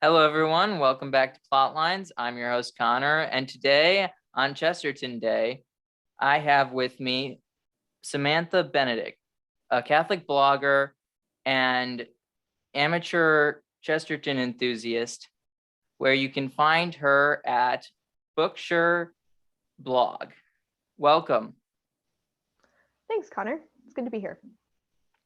Hello, everyone. Welcome back to Plotlines. I'm your host, Connor, and today on Chesterton Day, I have with me Samantha Benedict, a Catholic blogger and amateur Chesterton enthusiast, where you can find her at Bookshare blog. Welcome. Thanks, Connor. It's good to be here.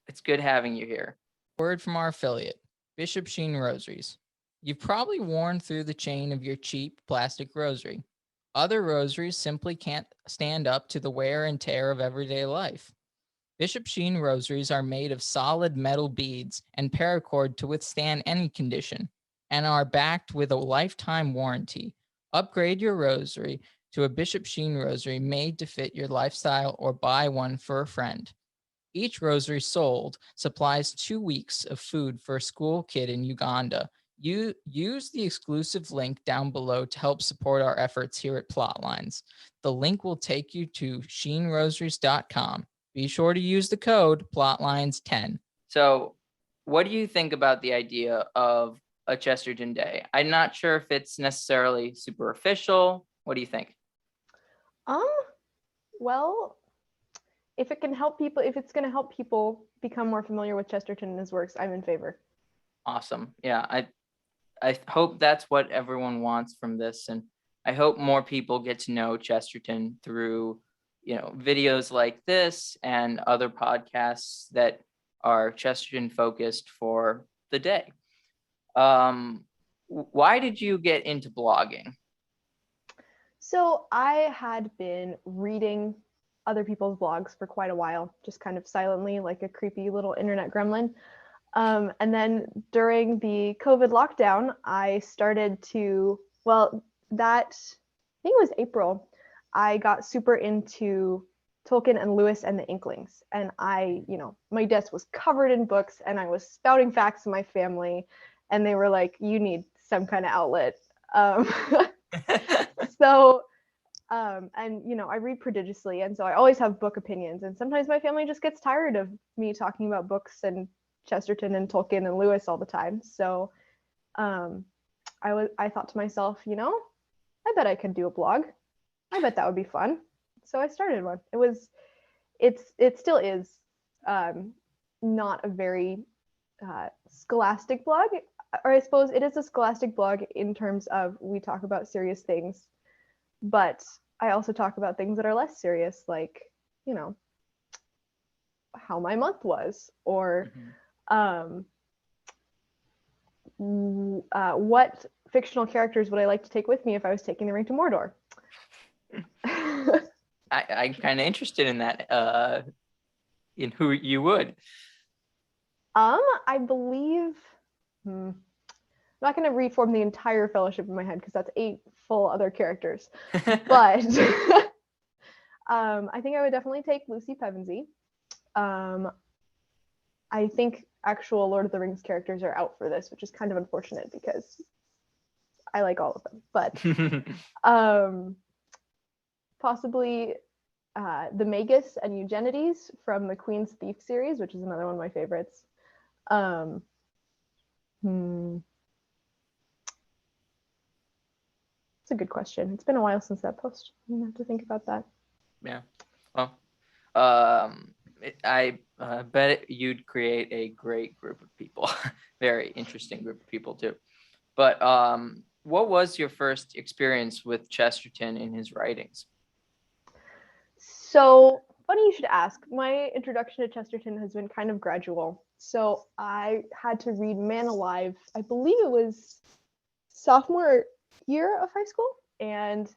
It's good having you here. Word from our affiliate, Bishop Sheen Rosaries. You've probably worn through the chain of your cheap plastic rosary. Other rosaries simply can't stand up to the wear and tear of everyday life. Bishop Sheen rosaries are made of solid metal beads and paracord to withstand any condition and are backed with a lifetime warranty. Upgrade your rosary to a Bishop Sheen rosary made to fit your lifestyle or buy one for a friend. Each rosary sold supplies 2 weeks of food for a school kid in Uganda. You use the exclusive link down below to help support our efforts here at Plotlines. The link will take you to sheenrosaries.com. Be sure to use the code Plotlines10. So, what do you think about the idea of a Chesterton Day? I'm not sure if it's necessarily super official. What do you think? Well, if it can help people, if it's going to help people become more familiar with Chesterton and his works, I'm in favor. Awesome. Yeah, I hope that's what everyone wants from this, and I hope more people get to know Chesterton through, videos like this and other podcasts that are Chesterton focused for the day. Why did you get into blogging? So I had been reading other people's blogs for quite a while, just kind of silently, like a creepy little internet gremlin. And then during the COVID lockdown, I started to, I think it was April, I got super into Tolkien and Lewis and the Inklings. And my desk was covered in books and I was spouting facts to my family. And they were like, you need some kind of outlet. I read prodigiously, and so I always have book opinions. And sometimes my family just gets tired of me talking about books and Chesterton and Tolkien and Lewis all the time. So I thought to myself, I bet I could do a blog. I bet that would be fun. So I started one. It still is not a very scholastic blog, or I suppose it is a scholastic blog in terms of we talk about serious things, but I also talk about things that are less serious, like, how my month was, or what fictional characters would I like to take with me if I was taking the ring to Mordor. I'm kind of interested in that, in who you would. I believe, I'm not going to reform the entire fellowship in my head because that's 8 full other characters. But I think I would definitely take Lucy Pevensey. I think actual Lord of the Rings characters are out for this, which is kind of unfortunate because I like all of them. But possibly the Magus and Eugenides from the Queen's Thief series, which is another one of my favorites. It's a good question. It's been a while since that post. I'm gonna have to think about that. Yeah. Well, I bet you'd create a great group of people. Very interesting group of people too. But what was your first experience with Chesterton in his writings? So funny you should ask. My introduction to Chesterton has been kind of gradual. So I had to read Man Alive, I believe it was sophomore year of high school, and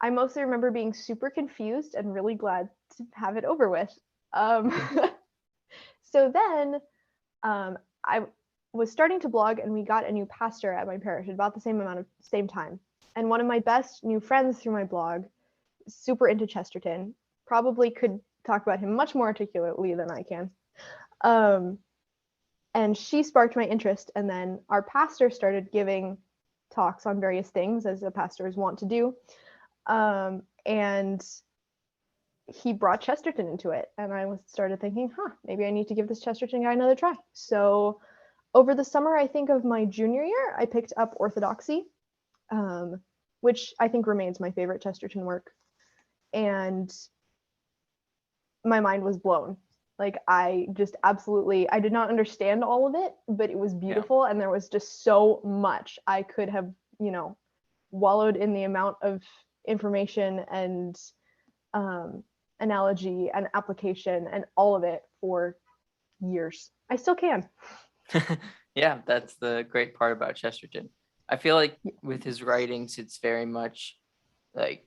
I mostly remember being super confused and really glad to have it over with. So then I was starting to blog, and we got a new pastor at my parish at about the same time. And one of my best new friends through my blog, super into Chesterton, probably could talk about him much more articulately than I can. And she sparked my interest, and then our pastor started giving talks on various things, as the pastors want to do. And he brought Chesterton into it, and I started thinking, maybe I need to give this Chesterton guy another try. So over the summer, I think of my junior year, I picked up Orthodoxy, which I think remains my favorite Chesterton work. And my mind was blown. Like I just absolutely, I did not understand all of it, but it was beautiful. And there was just so much I could have, wallowed in the amount of information and analogy and application and all of it for years. I still can. Yeah, that's the great part about Chesterton. I feel like with his writings, it's very much like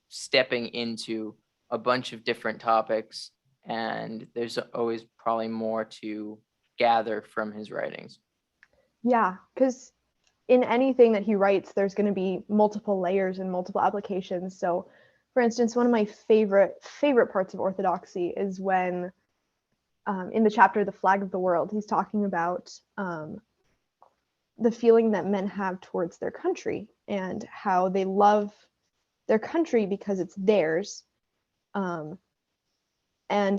stepping into a bunch of different topics, and there's always probably more to gather from his writings. Yeah, because in anything that he writes, there's going to be multiple layers and multiple applications. So, for instance, one of my favorite parts of Orthodoxy is when, in the chapter "The Flag of the World," he's talking about the feeling that men have towards their country and how they love their country because it's theirs, and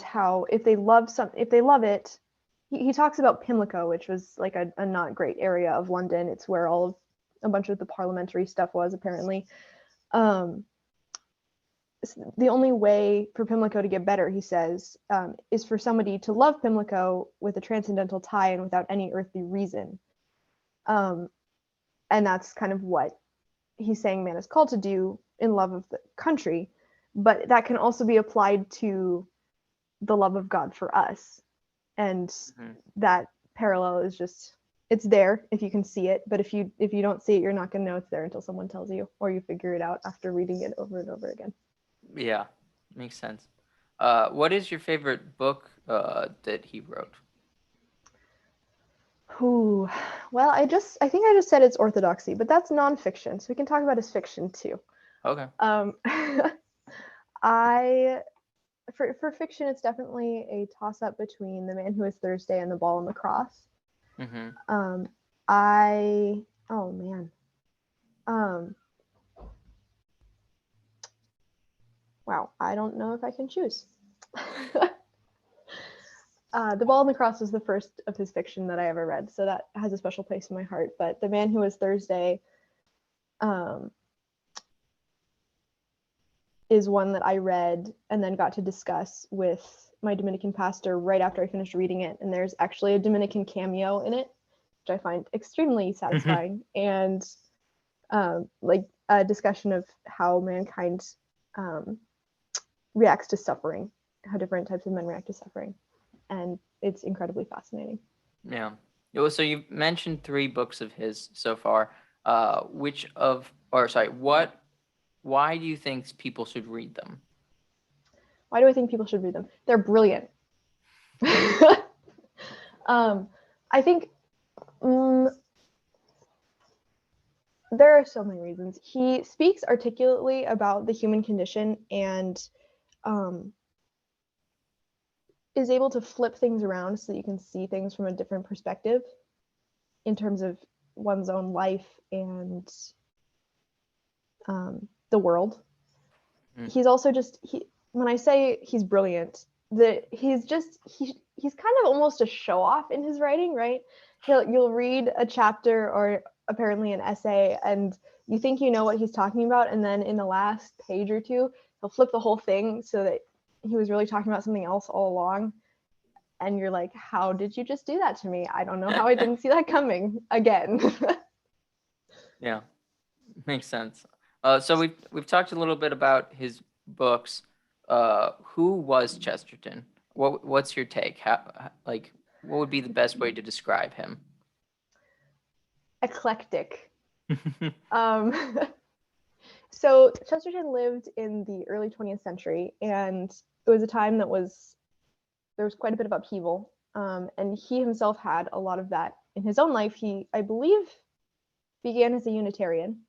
how if they love it, he talks about Pimlico, which was like a not great area of London. It's where a bunch of the parliamentary stuff was, apparently. The only way for Pimlico to get better, he says, is for somebody to love Pimlico with a transcendental tie and without any earthly reason. And that's kind of what he's saying man is called to do in love of the country. But that can also be applied to the love of God for us. And that parallel is just, it's there if you can see it, but if you don't see it, you're not going to know it's there until someone tells you, or you figure it out after reading it over and over again. Yeah, makes sense. What is your favorite book that he wrote? Ooh, well, I think I just said it's Orthodoxy, but that's nonfiction, so we can talk about his fiction too. Okay. For fiction, it's definitely a toss-up between The Man Who Is Thursday and The Ball and the Cross. Oh man. Wow, I don't know if I can choose. The Ball and the Cross was the first of his fiction that I ever read, so that has a special place in my heart. But The Man Who Was Thursday is one that I read and then got to discuss with my Dominican pastor right after I finished reading it. And there's actually a Dominican cameo in it, which I find extremely satisfying. And like a discussion of how mankind reacts to suffering, how different types of men react to suffering. And it's incredibly fascinating. Yeah. So you've mentioned 3 books of his so far. Why do you think people should read them? Why do I think people should read them? They're brilliant. I think there are so many reasons. He speaks articulately about the human condition and is able to flip things around so that you can see things from a different perspective in terms of one's own life and the world. He's also when I say he's brilliant, he's kind of almost a show off in his writing, right? You'll read a chapter or apparently an essay and you think you know what he's talking about, and then in the last page or two he'll flip the whole thing so that he was really talking about something else all along, and you're like, how did you just do that to me? I don't know how I didn't see that coming again. Yeah, makes sense. So we've talked a little bit about his books. Who was Chesterton? What's your take? What would be the best way to describe him? Eclectic. So Chesterton lived in the early 20th century, and it was a time there was quite a bit of upheaval, and he himself had a lot of that in his own life. He, I believe, began as a Unitarian,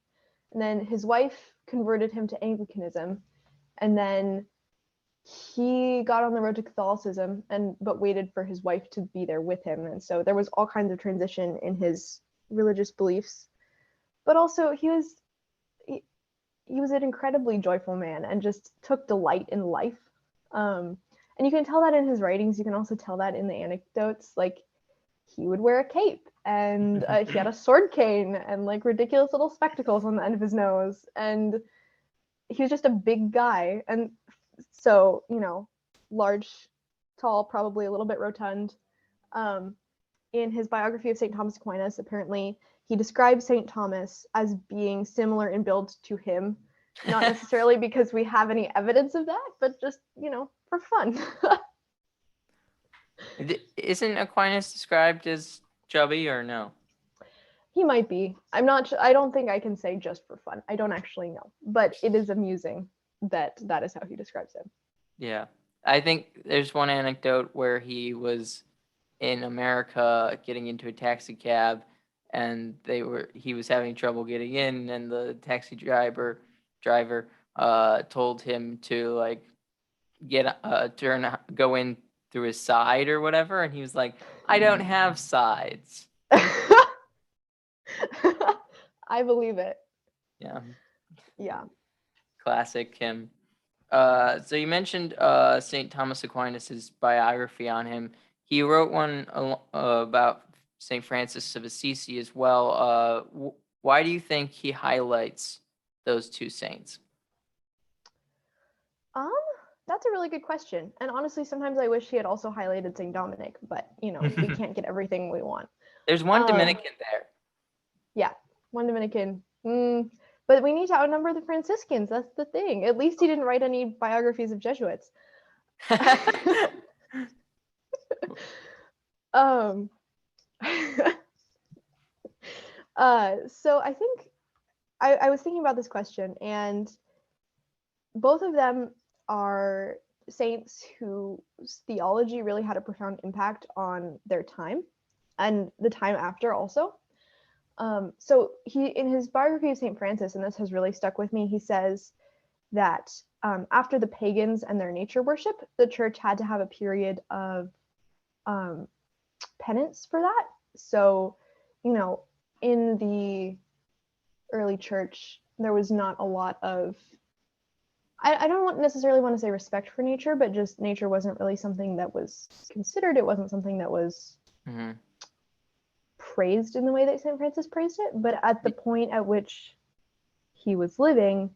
and then his wife converted him to Anglicanism, and then he got on the road to Catholicism, but waited for his wife to be there with him, and so there was all kinds of transition in his religious beliefs. But also he was an incredibly joyful man and just took delight in life. And you can tell that in his writings. You can also tell that in the anecdotes. Like, he would wear a cape, and he had a sword cane and like ridiculous little spectacles on the end of his nose, and he was just a big guy. And so, large, tall, probably a little bit rotund. In his biography of St. Thomas Aquinas, apparently he describes St. Thomas as being similar in build to him, not necessarily because we have any evidence of that, but just, for fun. Isn't Aquinas described as chubby or no? He might be. I don't think I can say just for fun. I don't actually know, but it is amusing that is how he describes him. Yeah. I think there's one anecdote where he was in America getting into a taxi cab, and he was having trouble getting in, and the taxi driver told him to like go in through his side or whatever, and he was like, I don't have sides. I believe it. Yeah. Yeah. Classic him. So you mentioned St. Thomas Aquinas' biography on him. He wrote one about St. Francis of Assisi as well. Why do you think he highlights those two saints? That's a really good question. And honestly, sometimes I wish he had also highlighted St. Dominic, but we can't get everything we want. There's one Dominican there. Yeah, one Dominican. But we need to outnumber the Franciscans. That's the thing. At least he didn't write any biographies of Jesuits. So I think I was thinking about this question, and both of them are saints whose theology really had a profound impact on their time and the time after also. So he, in his biography of St. Francis, and this has really stuck with me, he says that after the pagans and their nature worship, the church had to have a period of penance for that. So, in the early church, there was not a lot of, I don't necessarily want to say respect for nature, but just nature wasn't really something that was considered. It wasn't something that was praised in the way that St. Francis praised it. But at the point at which he was living,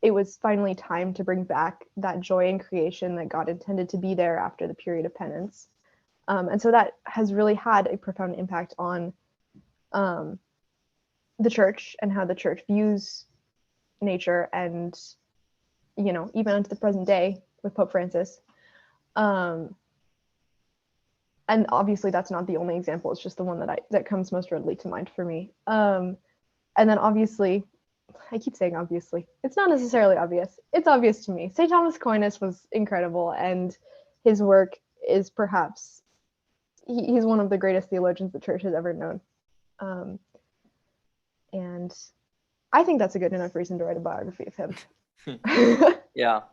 it was finally time to bring back that joy in creation that God intended to be there after the period of penance. And so that has really had a profound impact on the church and how the church views nature, and even unto the present day with Pope Francis. And obviously that's not the only example, it's just the one that comes most readily to mind for me. And then obviously, I keep saying obviously, it's not necessarily obvious, it's obvious to me, St. Thomas Aquinas was incredible, and his work is perhaps, he's one of the greatest theologians the church has ever known. And I think that's a good enough reason to write a biography of him. Yeah,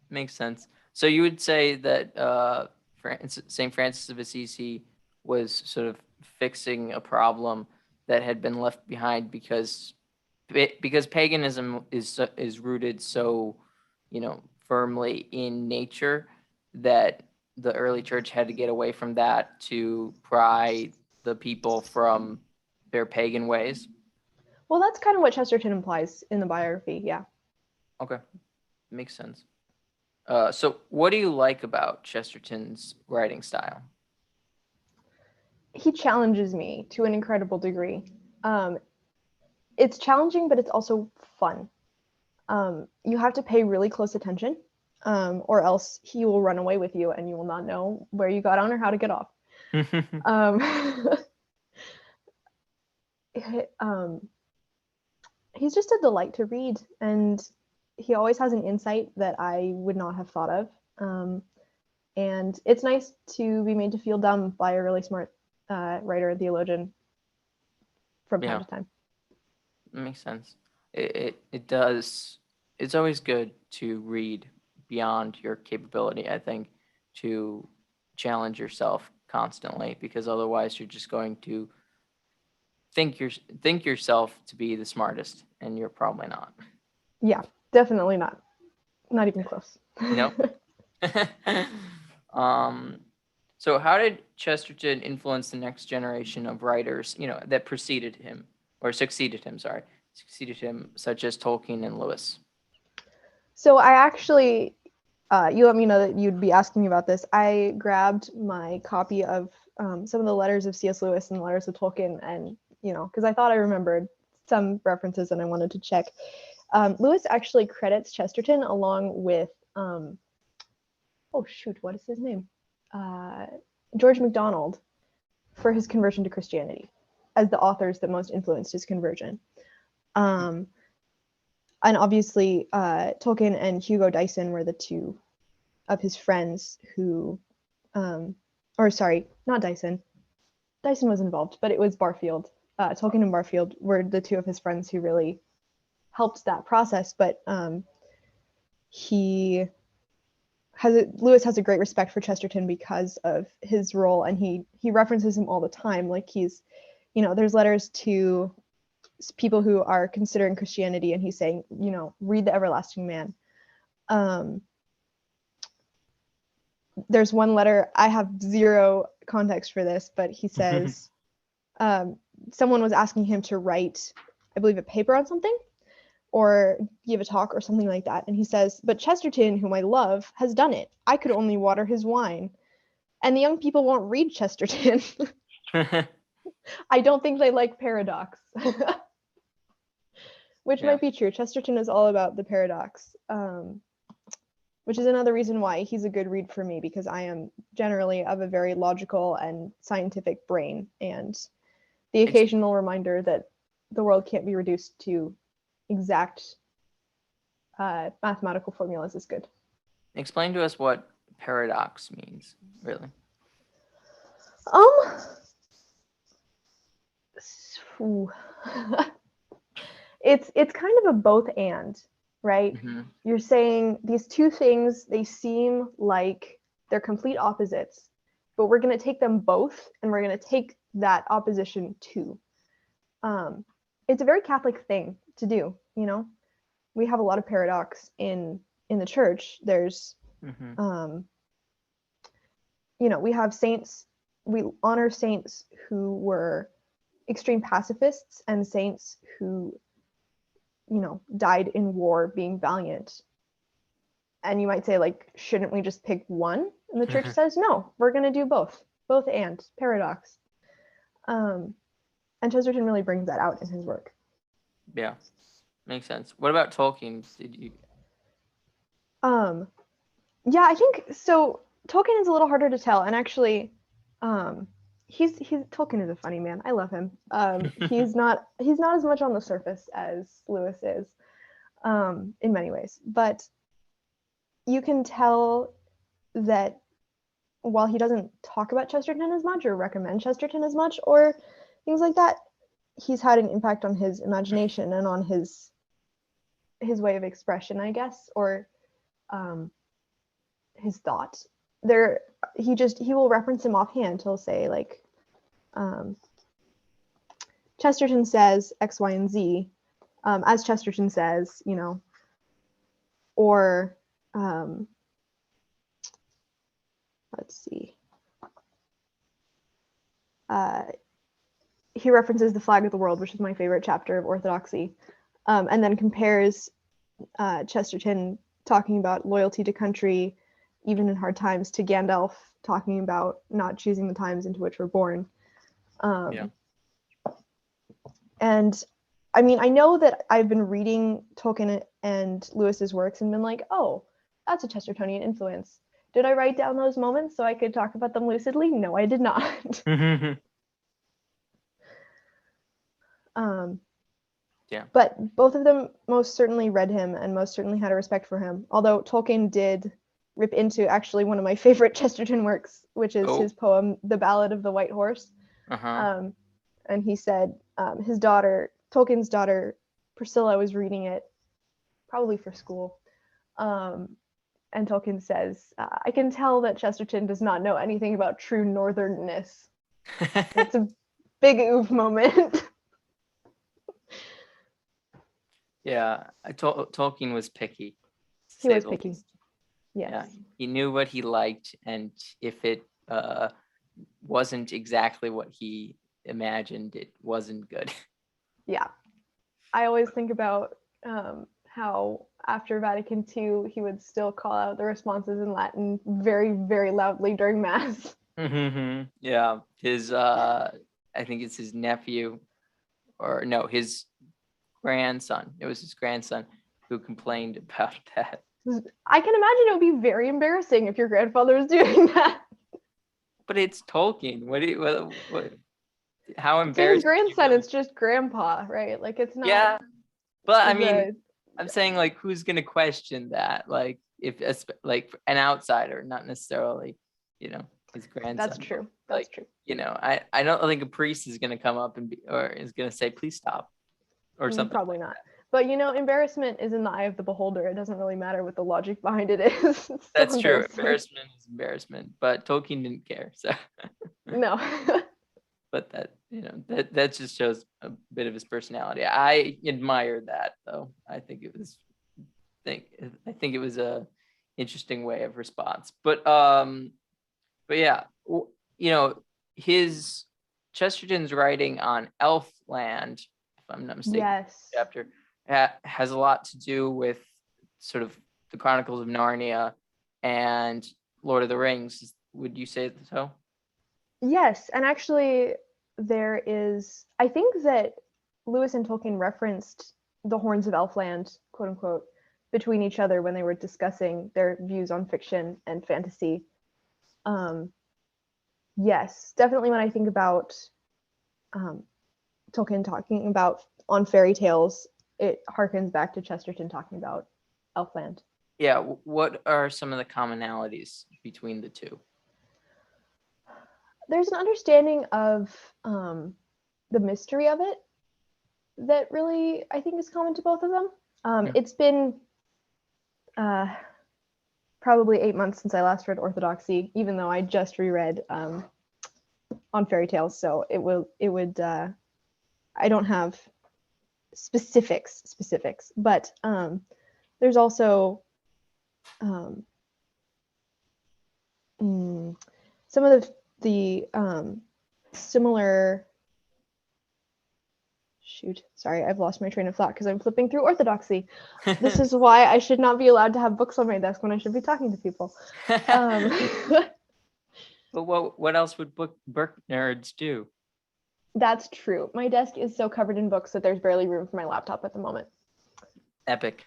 makes sense. So you would say that St. Francis of Assisi was sort of fixing a problem that had been left behind because paganism is rooted so, firmly in nature, that the early church had to get away from that to pry the people from their pagan ways. Well, that's kind of what Chesterton implies in the biography, yeah. Okay, makes sense. So what do you like about Chesterton's writing style? He challenges me to an incredible degree. It's challenging, but it's also fun. You have to pay really close attention, or else he will run away with you and you will not know where you got on or how to get off. He's just a delight to read, and he always has an insight that I would not have thought of. And it's nice to be made to feel dumb by a really smart writer and theologian from time to time. That makes sense. It does. It's always good to read beyond your capability, I think, to challenge yourself constantly, because otherwise you're just going to think yourself to be the smartest, and you're probably not. Yeah, definitely not. Not even close. Nope. So how did Chesterton influence the next generation of writers, that preceded him or succeeded him, such as Tolkien and Lewis? So I actually, you let me know that you'd be asking me about this. I grabbed my copy of some of the letters of C.S. Lewis and the letters of Tolkien, and because I thought I remembered some references and I wanted to check. Lewis actually credits Chesterton along with, oh shoot, what is his name? George MacDonald for his conversion to Christianity as the authors that most influenced his conversion. And obviously, Tolkien and Hugo Dyson were the two of his friends who, or sorry, not Dyson. Dyson was involved, but it was Barfield. Tolkien and Barfield were the two of his friends who really helped that process. But Lewis has a great respect for Chesterton because of his role, and he references him all the time. Like there's letters to people who are considering Christianity, and he's saying, read the Everlasting Man. There's one letter, I have zero context for this, but he says someone was asking him to write, I believe, a paper on something or give a talk or something like that. And he says, but Chesterton, whom I love, has done it. I could only water his wine. And the young people won't read Chesterton. I don't think they like paradox. Which might be true. Chesterton is all about the paradox, which is another reason why he's a good read for me, because I am generally of a very logical and scientific brain, and the occasional reminder that the world can't be reduced to exact mathematical formulas is good. Explain to us what paradox means, really. It's kind of a both and, right? Mm-hmm. You're saying these two things, they seem like they're complete opposites, but we're going to take them both and we're going to take that opposition too. It's a very Catholic thing to do, we have a lot of paradox in the church. There's we have saints, we honor saints who were extreme pacifists and saints who died in war being valiant. And you might say, like, shouldn't we just pick one? And the church says, no, we're going to do both and paradox. And Chesterton really brings that out in his work. Yeah, makes sense. What about Tolkien? Did you? Yeah, I think so. Tolkien is a little harder to tell, and actually, Tolkien is a funny man. I love him. He's not as much on the surface as Lewis is, in many ways. But you can tell that while he doesn't talk about Chesterton as much or recommend Chesterton as much or things like that, he's had an impact on his imagination and on his way of expression, I guess, or his thought. He will reference him offhand. He'll say, like, Chesterton says X, Y, and Z, as Chesterton says, or let's see. He references the flag of the world, which is my favorite chapter of Orthodoxy, and then compares Chesterton talking about loyalty to country, even in hard times, to Gandalf talking about not choosing the times into which we're born. And I mean, I know that I've been reading Tolkien and Lewis's works and been like, oh, that's a Chestertonian influence. Did I write down those moments so I could talk about them lucidly? No, I did not. But both of them most certainly read him and most certainly had a respect for him. Although Tolkien did rip into actually one of my favorite Chesterton works, which is his poem, The Ballad of the White Horse. And he said Tolkien's daughter, Priscilla, was reading it probably for school. And Tolkien says, I can tell that Chesterton does not know anything about true northernness. It's a big oof moment. Yeah, Tolkien was picky. He was picky. Yes. Yeah, he knew what he liked, and if it wasn't exactly what he imagined. It wasn't good. Yeah. I always think about how after Vatican II, he would still call out the responses in Latin very, very loudly during Mass. Yeah, his I think it's his nephew, or no, his grandson. It was his grandson who complained about that. I can imagine it would be very embarrassing if your grandfather was doing that. But it's Tolkien. What how To his embarrassing? grandson, it's just grandpa, right? Like it's not. Yeah, but I mean, the- I'm saying like, who's gonna question that? Like, if like an outsider, not necessarily, his grandson. That's true. but, That's like, true. I don't think a priest is gonna come up and or is gonna say, please stop, or something. Probably not. But embarrassment is in the eye of the beholder. It doesn't really matter what the logic behind it is. It's still That's true. embarrassing. Embarrassment is embarrassment, but Tolkien didn't care. So, No. but that just shows a bit of his personality. I admire that, though. I think it was a interesting way of response. But yeah, his Chesterton's writing on Elfland, if I'm not mistaken, Yes. chapter has a lot to do with sort of the Chronicles of Narnia and Lord of the Rings. Would you say so? Yes, and actually there is, I think that Lewis and Tolkien referenced the Horns of Elfland, quote unquote, between each other when they were discussing their views on fiction and fantasy. Yes, definitely when I think about Tolkien talking about on fairy tales, it harkens back to Chesterton talking about Elfland. Yeah, what are some of the commonalities between the two? There's an understanding of the mystery of it that really, I think, is common to both of them. It's been probably 8 months since I last read Orthodoxy, even though I just reread on fairy tales. So it would I don't have specifics, but there's also some of the similar. Shoot, sorry, I've lost my train of thought because I'm flipping through Orthodoxy. This is why I should not be allowed to have books on my desk when I should be talking to people. But what else would book nerds do? That's true. My desk is so covered in books that there's barely room for my laptop at the moment. Epic.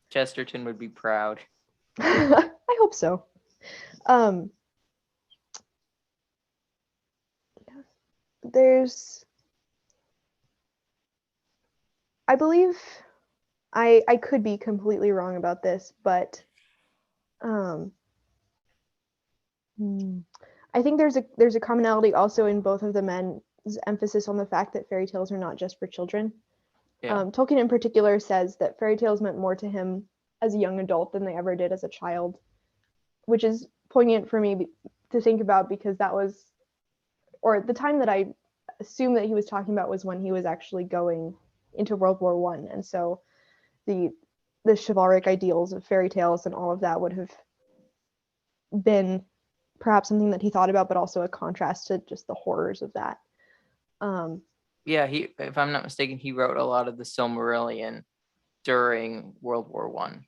Chesterton would be proud. I hope so. There's, I believe, I could be completely wrong about this, but I think there's a commonality also in both of the men's emphasis on the fact that fairy tales are not just for children. Yeah. Tolkien in particular says that fairy tales meant more to him as a young adult than they ever did as a child, which is poignant for me to think about because that was, or the time that I assume that he was talking about was when he was actually going into World War I, and so the chivalric ideals of fairy tales and all of that would have been perhaps something that he thought about, but also a contrast to just the horrors of that. Yeah, if I'm not mistaken, he wrote a lot of the Silmarillion during World War I.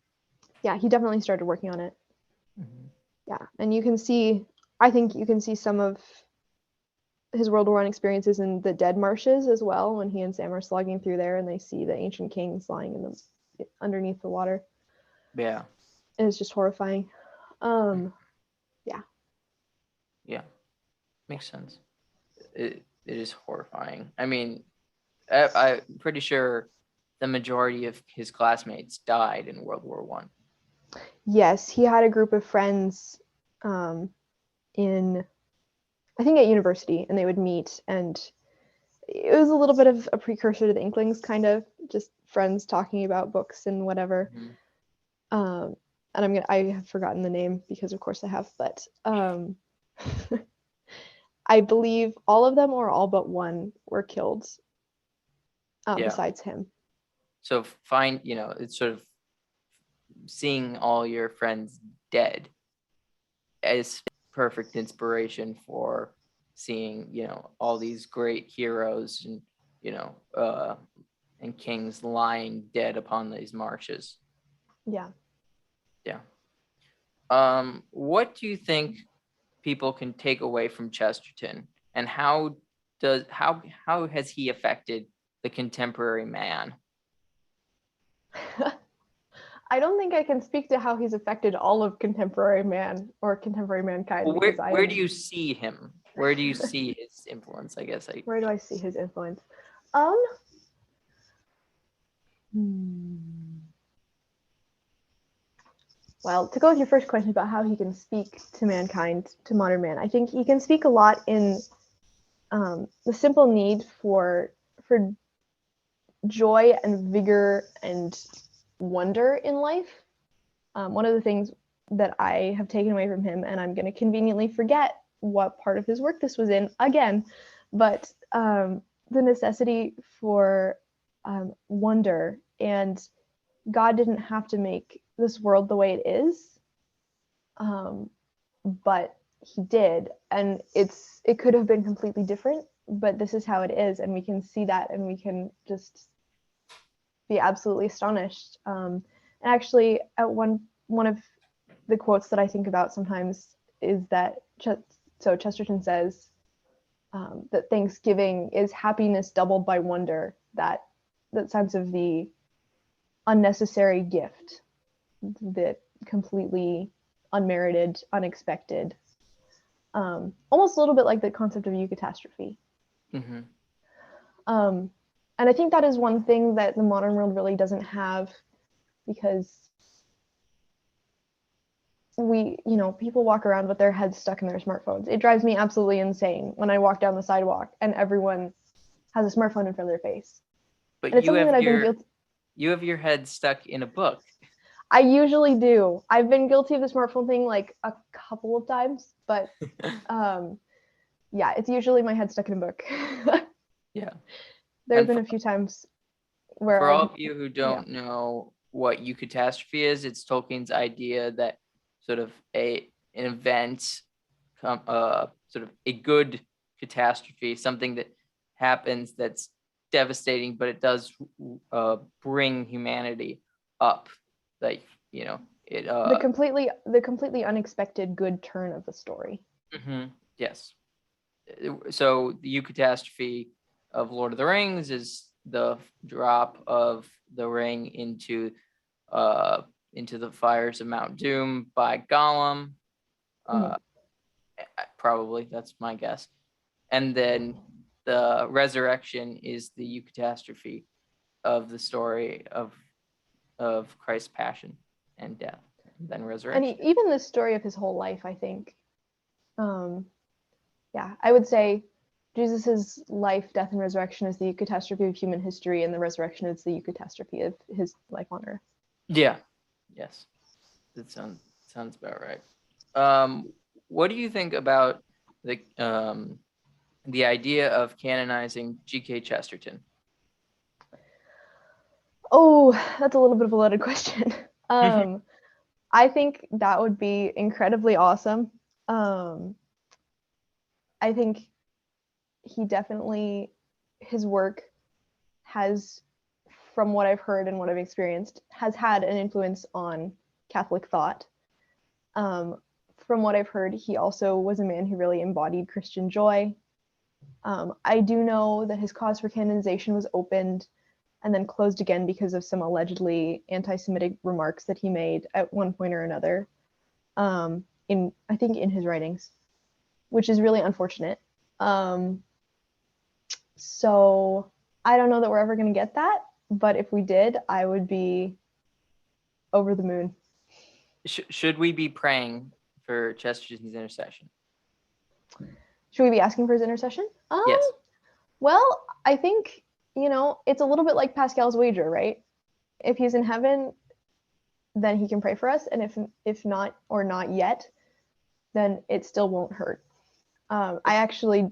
Yeah, he definitely started working on it. Yeah, and I think you can see some of his World War I experiences in the Dead Marshes as well, when he and Sam are slogging through there and they see the ancient kings lying underneath the water. Yeah. And it's just horrifying. Yeah, makes sense. It is horrifying. I mean, I'm pretty sure the majority of his classmates died in World War I. Yes, he had a group of friends in, I think, at university, and they would meet, and it was a little bit of a precursor to the Inklings, kind of just friends talking about books and whatever. And I have forgotten the name because of course I have, but I believe all of them or all but one were killed besides him. So it's sort of seeing all your friends dead as perfect inspiration for seeing, all these great heroes and, and kings lying dead upon these marshes. Yeah. Yeah. What do you think people can take away from Chesterton, and how has he affected the contemporary man? I don't think I can speak to how he's affected all of contemporary man or contemporary mankind, Well, because where do you see him? Where do you see his influence? I guess where do I see his influence? Hmm. Well, to go with your first question about how he can speak to mankind, to modern man, I think he can speak a lot in the simple need for joy and vigor and wonder in life. One of the things that I have taken away from him, and I'm going to conveniently forget what part of his work this was in again, but the necessity for wonder, and God didn't have to make this world the way it is, but he did, and it could have been completely different, but this is how it is, and we can see that, and we can just be absolutely astonished. And actually, at one of the quotes that I think about sometimes is that Chesterton says that Thanksgiving is happiness doubled by wonder. That sense of the unnecessary gift, the completely unmerited, unexpected, almost a little bit like the concept of eucatastrophe. Mm-hmm. And I think that is one thing that the modern world really doesn't have, because people walk around with their heads stuck in their smartphones. It drives me absolutely insane when I walk down the sidewalk and everyone has a smartphone in front of their face. But and it's something that I've been guilty. You have your head stuck in a book. I usually do. I've been guilty of the smartphone thing like a couple of times, but yeah, it's usually my head stuck in a book. Yeah. There have been a few times where for all of you who don't know what eucatastrophe is, it's Tolkien's idea that sort of an event, sort of a good catastrophe, something that happens that's devastating, but it does bring humanity up. Like, it. The completely unexpected good turn of the story. Mm-hmm, yes. So the eucatastrophe of Lord of the Rings is the drop of the ring into the fires of Mount Doom by Gollum. Probably, that's my guess. And then the resurrection is the eucatastrophe of the story of Christ's passion and death, and then resurrection. And even the story of his whole life, I think. Yeah, I would say Jesus's life, death, and resurrection is the catastrophe of human history, and the resurrection is the catastrophe of his life on earth. Yeah. Yes. That sounds about right. What do you think about the idea of canonizing G.K. Chesterton? Oh, that's a little bit of a loaded question. I think that would be incredibly awesome. I think he definitely, his work has, from what I've heard and what I've experienced, has had an influence on Catholic thought. From what I've heard, he also was a man who really embodied Christian joy. I do know that his cause for canonization was opened and then closed again because of some allegedly anti-Semitic remarks that he made at one point or another, I think in his writings, which is really unfortunate. So I don't know that we're ever going to get that, but if we did, I would be over the moon. Should we be praying for Chesterton's intercession? Should we be asking for his intercession? Yes. Well, I think, it's a little bit like Pascal's wager, right? If he's in heaven, then he can pray for us. And if not, or not yet, then it still won't hurt. I actually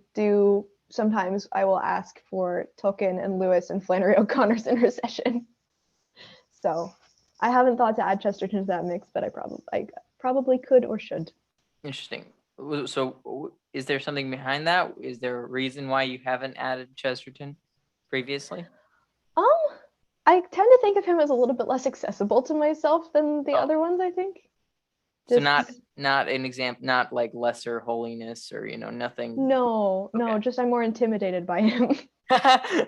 sometimes I will ask for Tolkien and Lewis and Flannery O'Connor's intercession. So I haven't thought to add Chesterton to that mix, but I probably could or should. Interesting. So is there something behind that? Is there a reason why you haven't added Chesterton previously? I tend to think of him as a little bit less accessible to myself than the other ones, I think. So not an example, not like lesser holiness or, nothing. No, Okay. just I'm more intimidated by him. I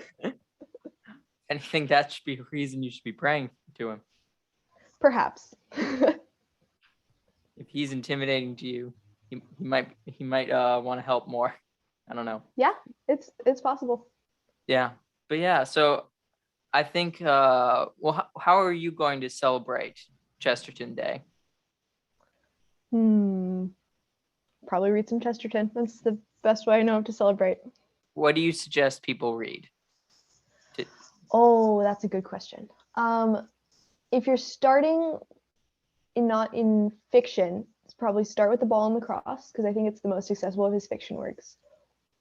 think that should be a reason you should be praying to him. Perhaps. If he's intimidating to you, he might want to help more. I don't know. Yeah, it's possible. Yeah, but yeah. So I think. Well, how are you going to celebrate Chesterton Day? Probably read some Chesterton. That's the best way I know of to celebrate. What do you suggest people read? Oh, that's a good question. If you're starting not in fiction, probably start with The Ball and the Cross, because I think it's the most accessible of his fiction works,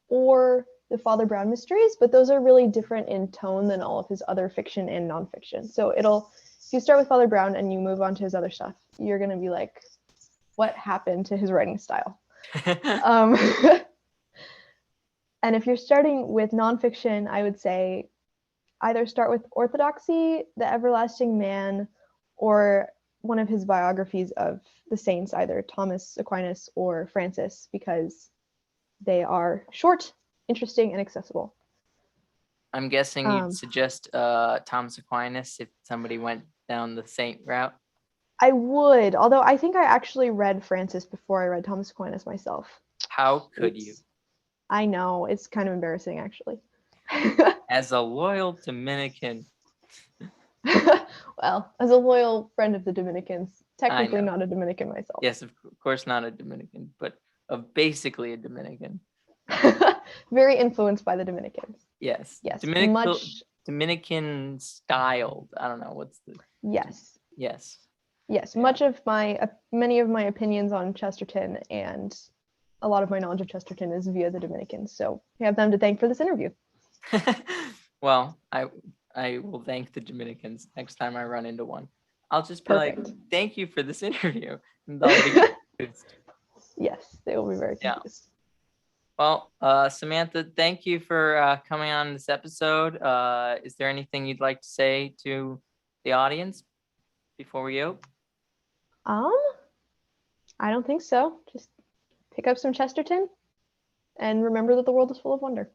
or the Father Brown Mysteries, but those are really different in tone than all of his other fiction and nonfiction. So if you start with Father Brown and you move on to his other stuff, you're gonna be like, what happened to his writing style? And if you're starting with nonfiction, I would say either start with Orthodoxy, The Everlasting Man, or one of his biographies of the saints, either Thomas Aquinas or Francis, because they are short, interesting, and accessible. I'm guessing you'd suggest Thomas Aquinas if somebody went down the saint route. I would, although I think I actually read Francis before I read Thomas Aquinas myself. How could you? I know, it's kind of embarrassing, actually. As a loyal Dominican. Well, as a loyal friend of the Dominicans, technically not a Dominican myself. Yes, of course not a Dominican, but basically a Dominican. Very influenced by the Dominicans. Yes. Yes. Dominican styled. I don't know what's the. Yes. Yes. Yes. Yeah. Many of my opinions on Chesterton and a lot of my knowledge of Chesterton is via the Dominicans. So I have them to thank for this interview. Well, I will thank the Dominicans next time I run into one. I'll just be Perfect. like, thank you for this interview. And they'll be confused. Yes, they will be very confused. Well, Samantha, thank you for coming on this episode. Is there anything you'd like to say to the audience before we go? I don't think so. Just pick up some Chesterton and remember that the world is full of wonder.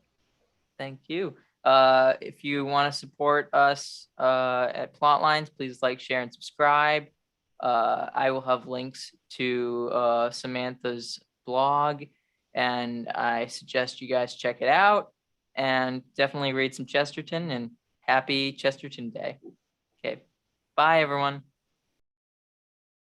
Thank you. If you want to support us at Plotlines, please like, share, and subscribe. I will have links to Samantha's blog, and I suggest you guys check it out, and definitely read some Chesterton, and happy Chesterton Day. Okay, bye everyone.